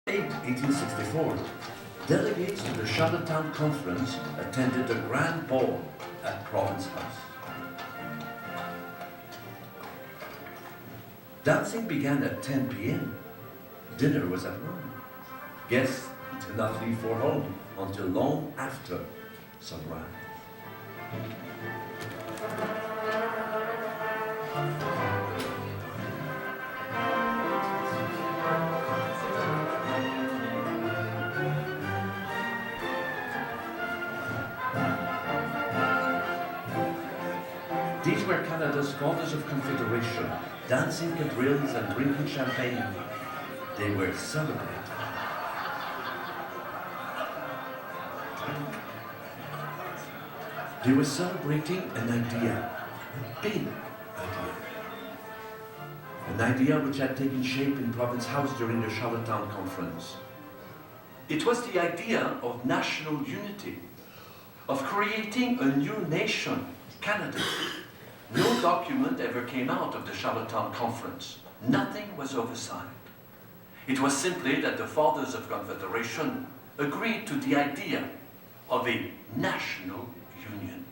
1864, delegates to the Charlottetown Conference attended a grand ball at Province House. Dancing began at 10 p.m. Dinner was at 1. Guests did not leave for home until long after sunrise. These were Canada's fathers of confederation, dancing quadrilles and drinking champagne. They were celebrated. They were celebrating an idea, a big idea. An idea which had taken shape in Province House during the Charlottetown Conference. It was the idea of national unity, of creating a new nation, Canada. No document ever came out of the Charlottetown Conference. Nothing was oversigned. It was simply that the Fathers of Confederation agreed to the idea of a national union.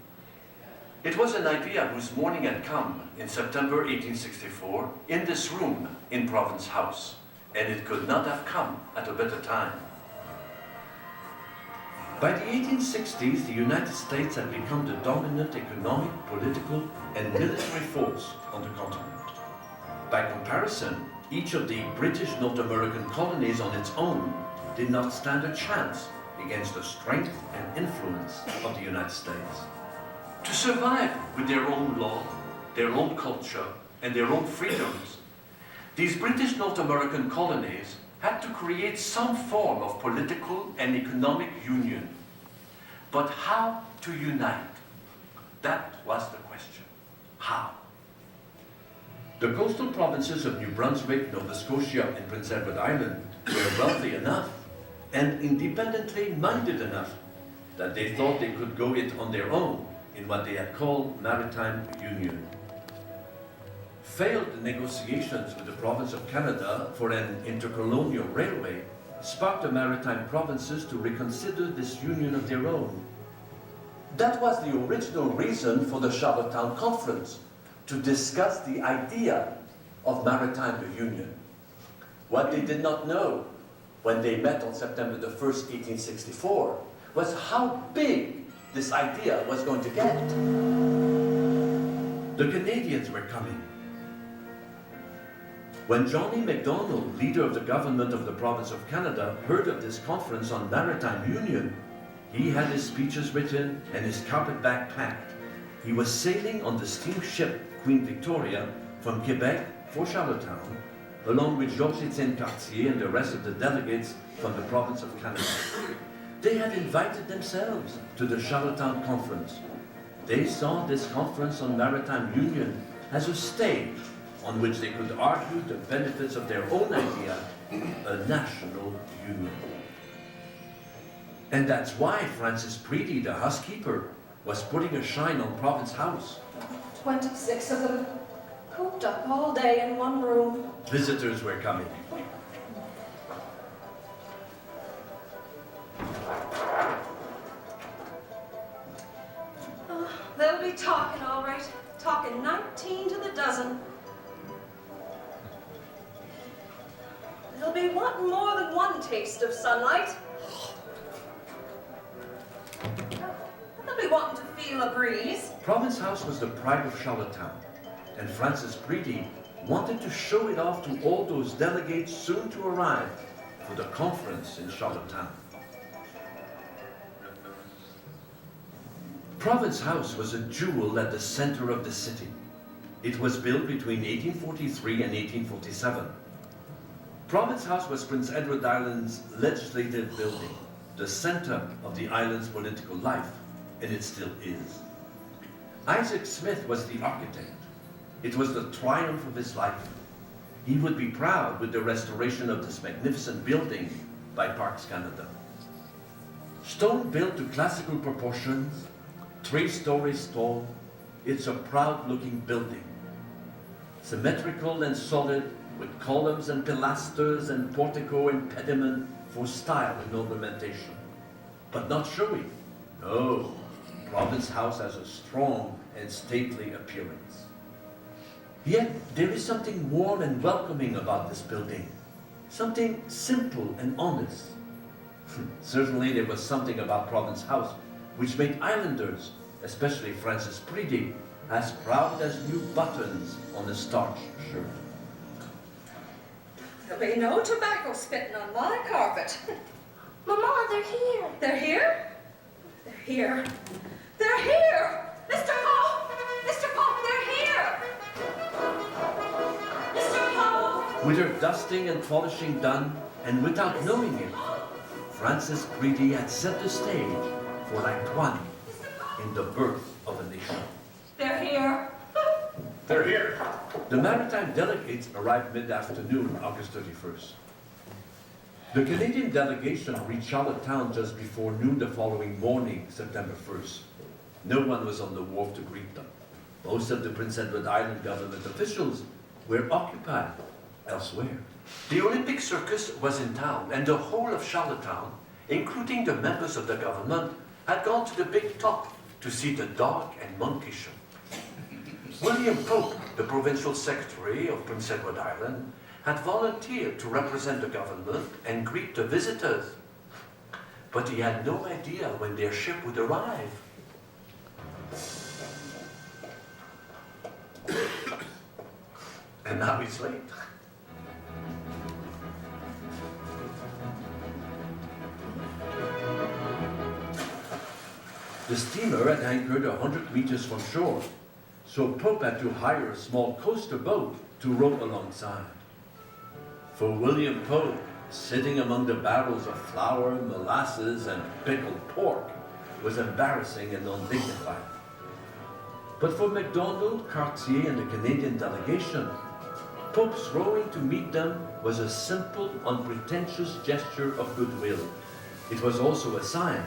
It was an idea whose morning had come in September 1864 in this room in Province House, and it could not have come at a better time. By the 1860s, the United States had become the dominant economic, political, and military force on the continent. By comparison, each of the British North American colonies on its own did not stand a chance against the strength and influence of the United States. To survive with their own law, their own culture, and their own freedoms, these British North American colonies had to create some form of political and economic union. But how to unite? That was the question. How? The coastal provinces of New Brunswick, Nova Scotia, and Prince Edward Island were wealthy enough and independently minded enough that they thought they could go it on their own in what they had called maritime union. Failed negotiations with the province of Canada for an intercolonial railway sparked the maritime provinces to reconsider this union of their own. That was the original reason for the Charlottetown Conference, to discuss the idea of maritime union. What they did not know when they met on September the 1st, 1864, was how big this idea was going to get. The Canadians were coming. When Johnny MacDonald, leader of the government of the province of Canada, heard of this conference on maritime union, he had his speeches written and his carpetbag packed. He was sailing on the steamship Queen Victoria from Quebec for Charlottetown, along with Georges-Étienne Cartier and the rest of the delegates from the province of Canada. They had invited themselves to the Charlottetown Conference. They saw this conference on maritime union as a stage on which they could argue the benefits of their own idea, a national union. And that's why Francis Preedy, the housekeeper, was putting a shine on Province House. 26 of them, cooped up all day in one room. Visitors were coming. They'll be talking, all right. Talking 19 to the dozen. They'll be wanting more than one taste of sunlight. They'll be wanting to feel a breeze. Province House was the pride of Charlottetown, and Francis Preedy wanted to show it off to all those delegates soon to arrive for the conference in Charlottetown. Province House was a jewel at the center of the city. It was built between 1843 and 1847. Province House was Prince Edward Island's legislative building, the center of the island's political life, and it still is. Isaac Smith was the architect. It was the triumph of his life. He would be proud with the restoration of this magnificent building by Parks Canada. Stone built to classical proportions, 3 stories tall, it's a proud-looking building. Symmetrical and solid, with columns and pilasters and portico and pediment for style and ornamentation. But not showy. No, Province House has a strong and stately appearance. Yet there is something warm and welcoming about this building. Something simple and honest. Certainly there was something about Province House which made islanders, especially Francis Preedy, as proud as new buttons on a starched shirt. There'll be no tobacco spitting on my carpet. Mama, they're here. They're here? They're here. They're here! Mr. Poe! Mr. Poe, they're here! Mr. Poe! With her dusting and polishing done, and without knowing it, Francis Preedy had set the stage for Act One in the birth of a nation. They're here. They're here. The maritime delegates arrived mid-afternoon, August 31st. The Canadian delegation reached Charlottetown just before noon the following morning, September 1st. No one was on the wharf to greet them. Most of the Prince Edward Island government officials were occupied elsewhere. The Olympic Circus was in town, and the whole of Charlottetown, including the members of the government, had gone to the big top to see the dog and monkey show. William Pope, the provincial secretary of Prince Edward Island, had volunteered to represent the government and greet the visitors. But he had no idea when their ship would arrive. And now he's late. The steamer had anchored 100 meters from shore, so Pope had to hire a small coaster boat to row alongside. For William Pope, sitting among the barrels of flour, molasses, and pickled pork was embarrassing and undignified. But for MacDonald, Cartier, and the Canadian delegation, Pope's rowing to meet them was a simple, unpretentious gesture of goodwill. It was also a sign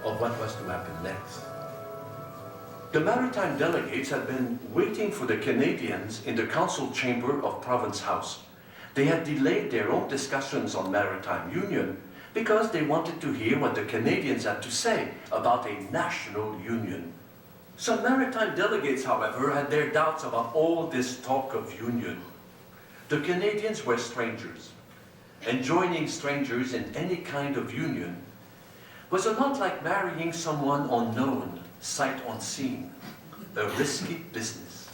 of what was to happen next. The maritime delegates had been waiting for the Canadians in the council chamber of Province House. They had delayed their own discussions on maritime union because they wanted to hear what the Canadians had to say about a national union. Some maritime delegates, however, had their doubts about all this talk of union. The Canadians were strangers, and joining strangers in any kind of union was a lot like marrying someone unknown, sight unseen, a risky business.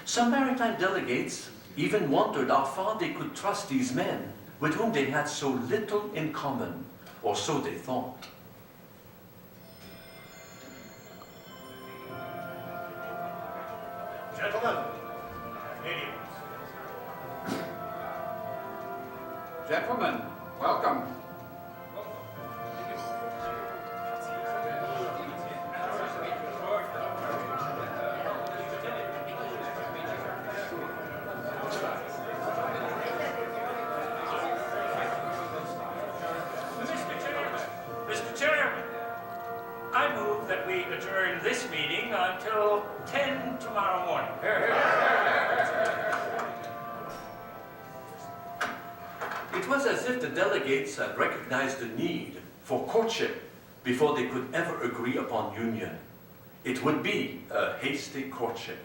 Some maritime delegates even wondered how far they could trust these men with whom they had so little in common, or so they thought. Gentlemen, Canadians. Gentlemen, welcome. Mr. Chairman, I move that we adjourn this meeting until 10 tomorrow morning. It was as if the delegates had recognized the need for courtship before they could ever agree upon union. It would be a hasty courtship.